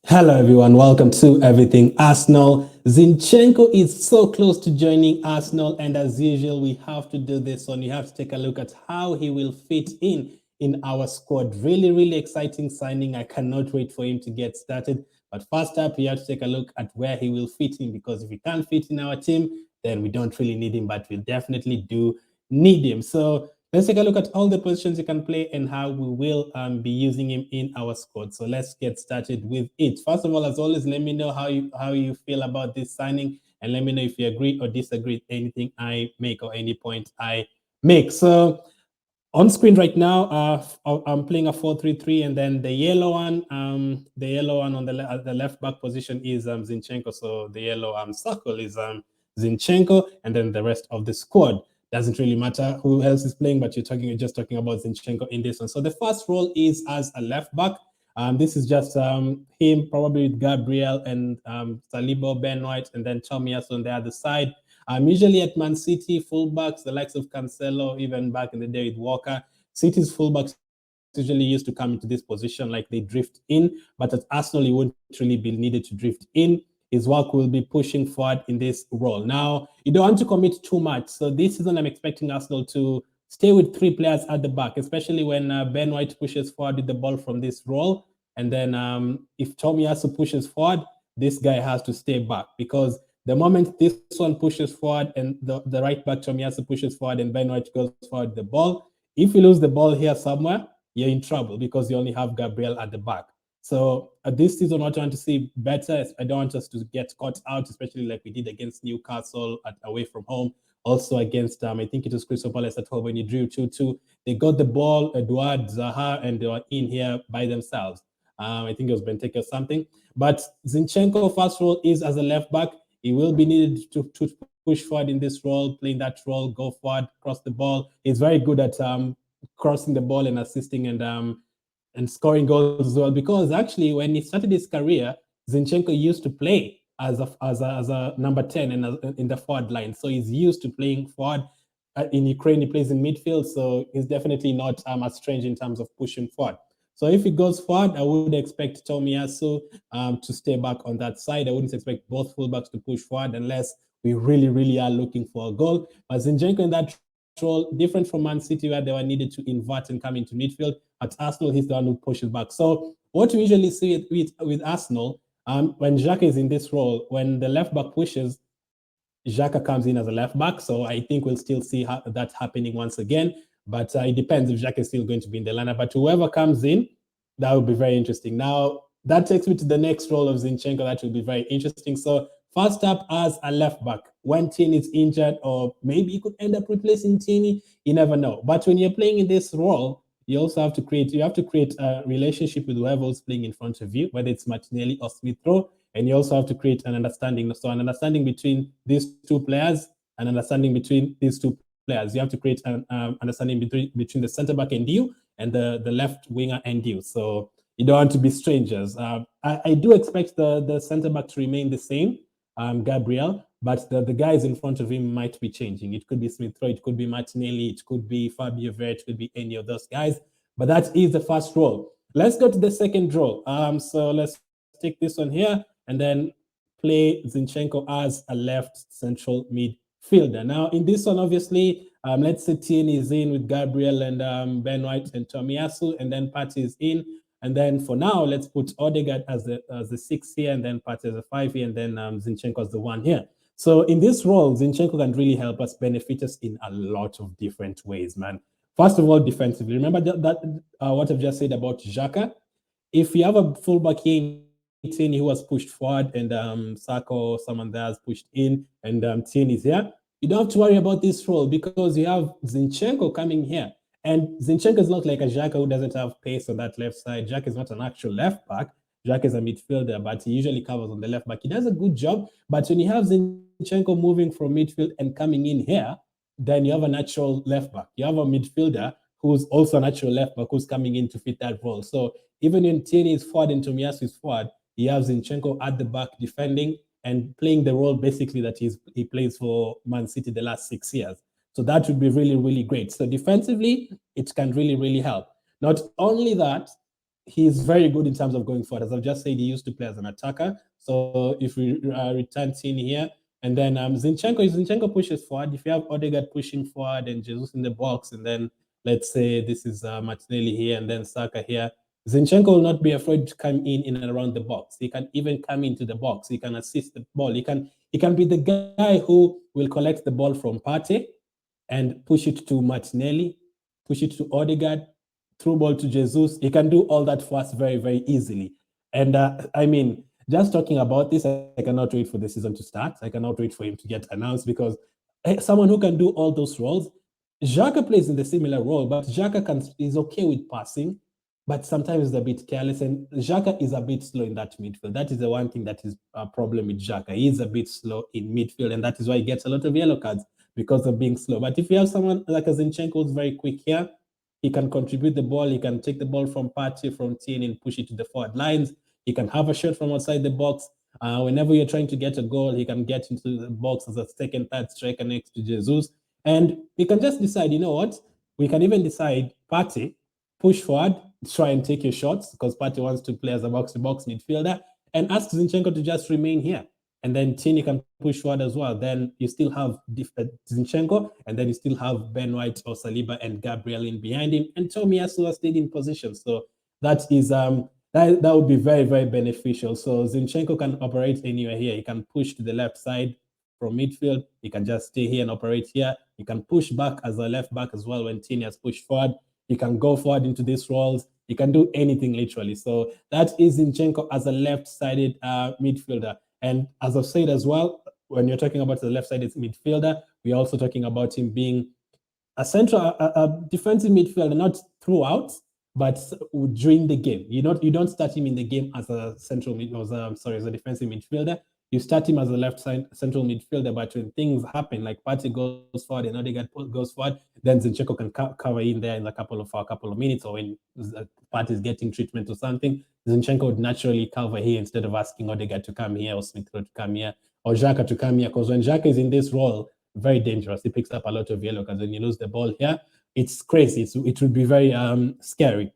Hello, everyone. Welcome to Everything Arsenal. Zinchenko is so close to joining Arsenal, and as usual, we have to do this one. You have to take a look at how he will fit in our squad. Really, really exciting signing. I cannot wait for him to get started. But first up, we have to take a look at where he will fit in, because if he can't fit in our team, then we don't really need him, but we definitely do need him. So let's take a look at all the positions he can play and how we will be using him in our squad. So let's get started with it. First of all, as always, let me know how you feel about this signing, and let me know if you agree or disagree with anything I make or any point I make. So on screen right now, I'm playing a 4-3-3, and then the yellow one on the left back position is Zinchenko. So the yellow circle is Zinchenko, and then the rest of the squad doesn't really matter who else is playing, but you're just talking about Zinchenko in this one. So the first role is as a left back. This is just him probably with Gabriel and Saliba, Ben White, and then Tomiyasu on the other side. Usually at Man City, fullbacks, the likes of Cancelo, even back in the day with Walker, City's fullbacks usually used to come into this position like they drift in, but at Arsenal, he won't really be needed to drift in. His work will be pushing forward in this role. Now, you don't want to commit too much. So this season, I'm expecting Arsenal to stay with three players at the back, especially when Ben White pushes forward with the ball from this role. And then if Tomiyasu pushes forward, this guy has to stay back, because the moment this one pushes forward and the right back Tomiyasu pushes forward and Ben White goes forward the ball, if you lose the ball here somewhere, you're in trouble, because you only have Gabriel at the back. So this season, what I want to see better, I don't want us to get caught out, especially like we did against Newcastle away from home. Also against, I think it was Crystal Palace at home when you drew 2-2. They got the ball, Eduard, Zaha, and they were in here by themselves. I think it was Benteke or something. But Zinchenko, first role is as a left back. He will be needed to push forward in this role, playing that role, go forward, cross the ball. He's very good at crossing the ball and assisting and scoring goals as well. Because actually, when he started his career, Zinchenko used to play as a number 10 and in the forward line. So he's used to playing forward. In Ukraine, he plays in midfield, so he's definitely not as strange in terms of pushing forward. So if he goes forward, I would expect Tomiyasu to stay back on that side. I wouldn't expect both fullbacks to push forward unless we really, really are looking for a goal. But Zinchenko in that role, different from Man City, where they were needed to invert and come into midfield. At Arsenal, he's the one who pushes back. So what we usually see with Arsenal, when Xhaka is in this role, when the left back pushes, Xhaka comes in as a left back. So I think we'll still see that happening once again. But it depends if Xhaka is still going to be in the lineup. But whoever comes in, that would be very interesting. Now, that takes me to the next role of Zinchenko. That will be very interesting. So first up as a left back, when Tierney is injured, or maybe you could end up replacing Tierney, you never know. But when you're playing in this role, you also have to create a relationship with whoever's playing in front of you, whether it's Martinelli or Smith Rowe, and you also have to create an understanding. So an understanding between these two players, an understanding between these two players. You have to create an understanding between the centre back and you, and the left winger and you. So you don't want to be strangers. I do expect the centre back to remain the same, Gabriel, but the guys in front of him might be changing. It could be Smith Rowe, it could be Martinelli, it could be Fabio Vieira, it could be any of those guys. But that is the first role. Let's go to the second role. So let's take this one here and then play Zinchenko as a left central midfielder. Now, in this one, obviously, let's say Tierney is in with Gabriel and Ben White and Tomiyasu, and then Partey is in. And then for now, let's put Odegaard as the 6 here, and then Partey as a 5 here, and then Zinchenko as the 1 here. So in this role, Zinchenko can really help us, benefit us in a lot of different ways, man. First of all, defensively. Remember that what I've just said about Xhaka? If you have a fullback here, Tierney, who was pushed forward, and Sako, someone there has pushed in, and Tierney is here, you don't have to worry about this role, because you have Zinchenko coming here. And Zinchenko is not like a Xhaka who doesn't have pace on that left side. Xhaka is not an actual left back. Xhaka is a midfielder, but he usually covers on the left back. He does a good job, but when you have Zinchenko moving from midfield and coming in here, then you have a natural left back. You have a midfielder who's also a natural left back who's coming in to fit that role. So even when Tierney is forward and Tomiyasu is forward, he has Zinchenko at the back defending and playing the role basically that he plays for Man City the last 6 years. So that would be really, really great. So defensively, it can really, really help. Not only that, he's very good in terms of going forward. As I've just said, he used to play as an attacker. So if we return Tini here, and then Zinchenko pushes forward. If you have Odegaard pushing forward and Jesus in the box, and then let's say this is Martinelli here and then Saka here, Zinchenko will not be afraid to come in and around the box. He can even come into the box. He can assist the ball. He can be the guy who will collect the ball from Partey and push it to Martinelli, push it to Odegaard, through ball to Jesus. He can do all that for us very, very easily. And I mean, just talking about this, I cannot wait for the season to start. I cannot wait for him to get announced because someone who can do all those roles. Xhaka plays in the similar role, but Xhaka is okay with passing, but sometimes is a bit careless. And Xhaka is a bit slow in that midfield. That is the one thing that is a problem with Xhaka. He is a bit slow in midfield, and that is why he gets a lot of yellow cards because of being slow. But if you have someone like a Zinchenko who's very quick here, he can contribute the ball. He can take the ball from Partey, from Tien, and push it to the forward lines. He can have a shot from outside the box. Whenever you're trying to get a goal, he can get into the box as a second, third striker next to Jesus. And he can just decide, you know what? We can even decide, Partey, push forward, try and take your shots, because Partey wants to play as a box-to-box midfielder, and ask Zinchenko to just remain here. And then Tini can push forward as well. Then you still have Zinchenko, and then you still have Ben White or Saliba and Gabriel in behind him, and Tomiyasu stayed in position. So that is that would be very, very beneficial. So Zinchenko can operate anywhere here. He can push to the left side from midfield. He can just stay here and operate here. He can push back as a left back as well when Tini has pushed forward. He can go forward into these roles. He can do anything literally. So that is Zinchenko as a left-sided midfielder. And as I've said as well, when you're talking about the left-sided midfielder, we're also talking about him being a defensive midfielder, not throughout, but during the game. You don't start him in the game as a as a defensive midfielder. You start him as a left side central midfielder, but when things happen, like Partey goes forward and Odegaard goes forward, then Zinchenko can cover in there in a couple of minutes, or when Partey is getting treatment or something, Zinchenko would naturally cover here instead of asking Odegaard to come here or Smith Rowe to come here or Xhaka to come here. Because when Xhaka is in this role, very dangerous. He picks up a lot of yellow cards. When you lose the ball here, it's crazy. It would be very scary.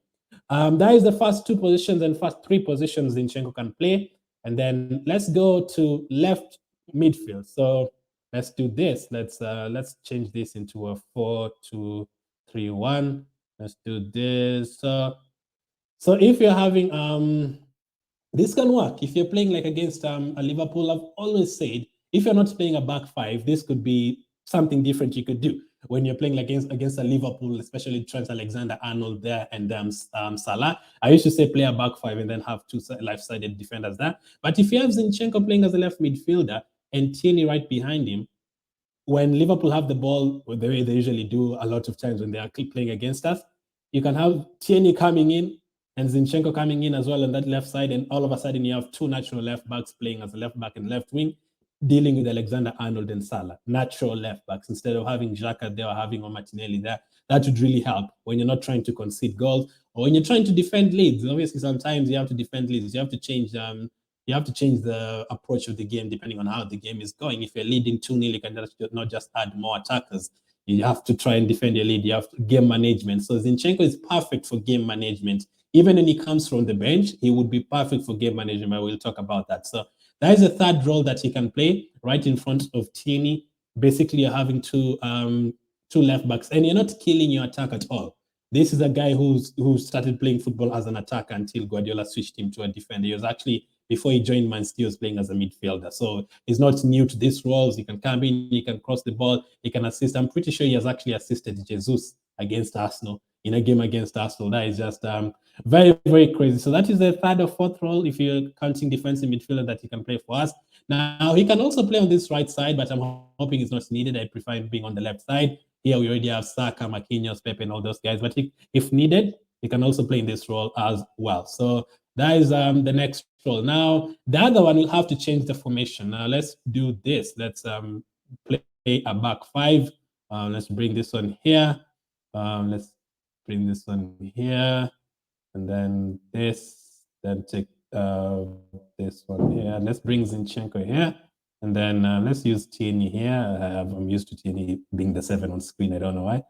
That is the first two positions and first three positions Zinchenko can play. And then let's go to left midfield. So let's do this. Let's change this into a 4-2-3-1. Let's do this. So if you're having this can work. If you're playing like against a Liverpool, I've always said, if you're not playing a back five, this could be something different you could do. When you're playing against a Liverpool, especially Trent Alexander-Arnold there and Salah, I used to say play a back five and then have two left-sided defenders there. But if you have Zinchenko playing as a left midfielder and Tierney right behind him, when Liverpool have the ball, the way they usually do a lot of times when they are playing against us, you can have Tierney coming in and Zinchenko coming in as well on that left side, and all of a sudden you have two natural left backs playing as a left back and left wing, dealing with Alexander-Arnold and Salah, natural left backs, instead of having Xhaka there or having Martinelli there. That would really help when you're not trying to concede goals or when you're trying to defend leads. Obviously, sometimes you have to defend leads. You have to change the approach of the game depending on how the game is going. If you're leading 2-0, you can not just add more attackers. You have to try and defend your lead. You have game management. So Zinchenko is perfect for game management. Even when he comes from the bench, he would be perfect for game management. We'll talk about that. So that is a third role that he can play right in front of Tierney. Basically, you're having two left backs, and you're not killing your attack at all. This is a guy who started playing football as an attacker until Guardiola switched him to a defender. He was actually, before he joined Man City, he was playing as a midfielder. So he's not new to these roles. He can come in, he can cross the ball, he can assist. I'm pretty sure he has actually assisted Jesus against Arsenal in a game against Arsenal. That is just very, very crazy. So that is the third or fourth role, if you're counting defensive midfielder, that he can play for us. Now, he can also play on this right side, but I'm hoping it's not needed. I prefer him being on the left side. Here we already have Saka, Marquinhos, Pepe, and all those guys. But if needed, he can also play in this role as well. So that is the next role. Now, the other one will have to change the formation. Now, let's do this. Let's play a back five. Let's bring this one here. Let's bring this one here. And then this. Then take this one here. Let's bring Zinchenko here. And then let's use Tierney here. I'm used to Tierney being the 7 on screen. I don't know why.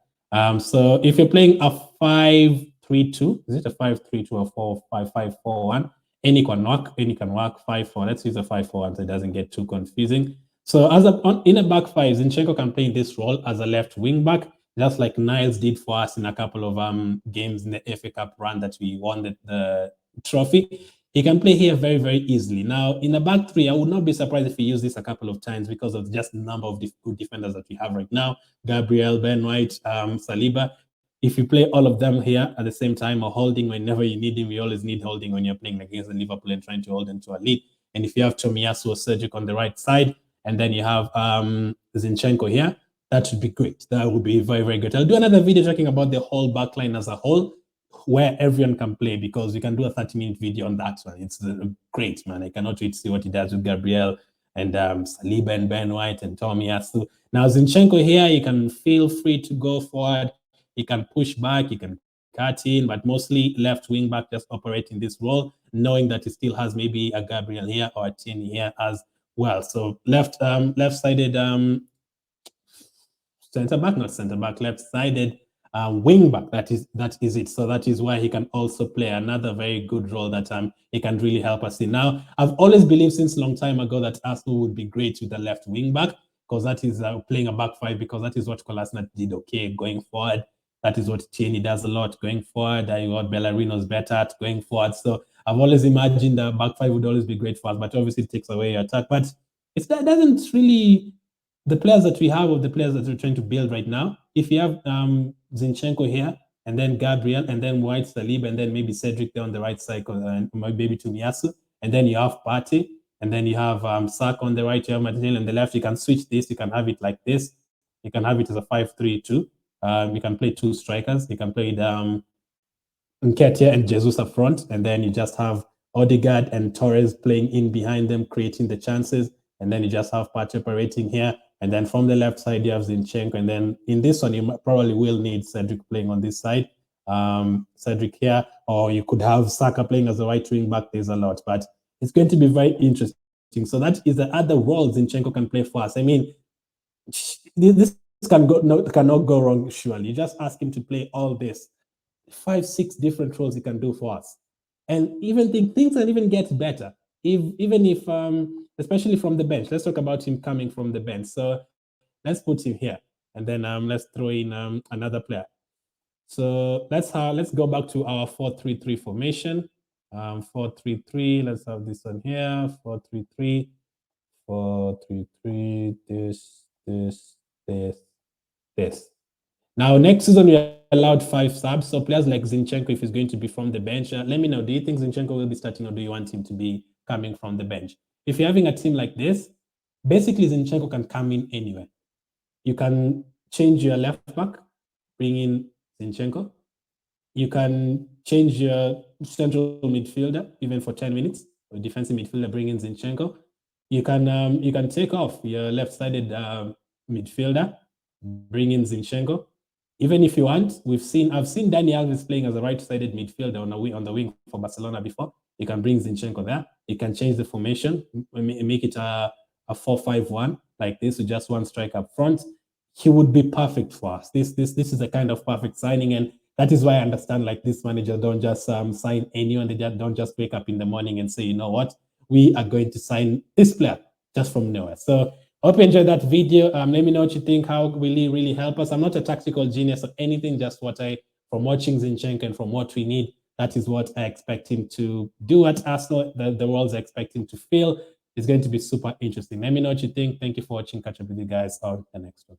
So if you're playing a 5-3-2, 5-3-2. Is it a 5-3-2 or 4-5-5-4-1? Any can work. 5-4. Let's use a 5-4-1 so it doesn't get too confusing. So in a back five, Zinchenko can play this role as a left wing back, just like Niles did for us in a couple of games in the FA Cup run that we won the trophy. He can play here very, very easily. Now, in a back three, I would not be surprised if he used this a couple of times because of just the number of good defenders that we have right now. Gabriel, Ben White, Saliba. If you play all of them here at the same time, or Holding whenever you need him, we always need Holding when you're playing against the Liverpool and trying to hold them to a lead. And if you have Tomiyasu or Sergic on the right side, and then you have Zinchenko here, that would be great. That would be very, very good. I'll do another video talking about the whole backline as a whole, where everyone can play, because we can do a 30-minute video on that one. It's great, man. I cannot wait to see what he does with Gabriel and Saliba and Ben White and Tomiyasu. Now, Zinchenko here, you can feel free to go forward. He can push back, he can cut in, but mostly left wing back, just operating this role, knowing that he still has maybe a Gabriel here or a Tierney here as well. So left-sided left-sided wing back. That is it. So that is why he can also play another very good role that he can really help us in. Now, I've always believed since a long time ago that Arsenal would be great with the left wing back, because that is playing a back five, because that is what Kolasinac did okay going forward. That is what Tierney does a lot going forward. What Bellarino's better at going forward. So I've always imagined the back five would always be great for us, but obviously it takes away your attack. But it doesn't really, the players that we have, or the players that we're trying to build right now, if you have Zinchenko here, and then Gabriel, and then White, Saliba, and then maybe Cedric there on the right side, and maybe Tomiyasu, and then you have Partey, and then you have Saka on the right, you have Martinelli on the left. You can switch this, you can have it like this, you can have it as a 5-3-2. You can play two strikers. You can play Nketiah and Jesus up front, and then you just have Odegaard and Torres playing in behind them, creating the chances, and then you just have Partey operating here, and then from the left side you have Zinchenko, and then in this one you probably will need Cedric playing on this side, Cedric here, or you could have Saka playing as a right wing back. There's a lot, but it's going to be very interesting. So that is the other role Zinchenko can play for us. I mean, this cannot go wrong, surely. You just ask him to play all this. 5-6 different roles he can do for us. And even things can even get better. Even if especially from the bench. Let's talk about him coming from the bench. So let's put him here. And then let's throw in another player. So let's go back to our 4-3-3 formation. 4-3-3, let's have this one here. 4-3-3, 4-3-3, this. Now, next season, we allowed 5 subs. So players like Zinchenko, if he's going to be from the bench, let me know. Do you think Zinchenko will be starting, or do you want him to be coming from the bench? If you're having a team like this, basically Zinchenko can come in anywhere. You can change your left back, bring in Zinchenko. You can change your central midfielder, even for 10 minutes. Or defensive midfielder, bring in Zinchenko. You can take off your left-sided midfielder, bring in Zinchenko. Even if you want, I've seen Dani Alves playing as a right-sided midfielder on the wing for Barcelona before. You can bring Zinchenko there. You can change the formation, make it a 4-5-1 like this, with just one striker up front. He would be perfect for us. This is a kind of perfect signing, and that is why I understand, like, this manager don't just sign anyone. They don't just wake up in the morning and say, you know what, we are going to sign this player just from nowhere. So I hope you enjoyed that video. Let me know what you think. How will he really help us? I'm not a tactical genius or anything, just from watching Zinchenko and from what we need, that is what I expect him to do at Arsenal. The world's expecting to feel. It's going to be super interesting. Let me know what you think. Thank you for watching. Catch up with you guys on the next one.